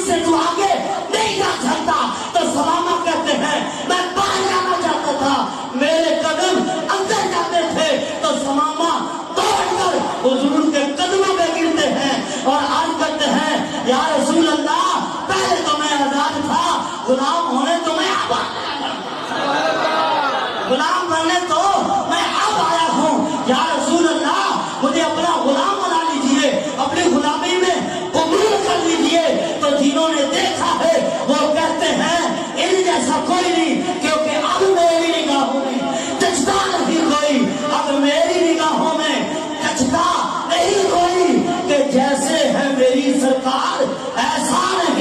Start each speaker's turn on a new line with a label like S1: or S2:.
S1: اس سے تو آگے نہیں جا سکتا. تو سمامہ کہتے ہیں میں باہر جانا چاہتا تھا, میرے قدم اندر جاتے تھے تو سمامہ دوڑ کر حضور کے قدموں پہ گرتے ہیں اور عرض کرتے ہیں یا رسول اللہ پہلے تو میں آزاد تھا, غلام ہونے تو میں اب غلام بننے تو میں اب آیا ہوں. یا رسول اللہ مجھے اپنا غلام بنا لیجئے, اپنی غلامی میں قبول کر لیجئے. تو جنہوں نے دیکھا ہے وہ کہتے ہیں ان جیسا کوئی نہیں, کیونکہ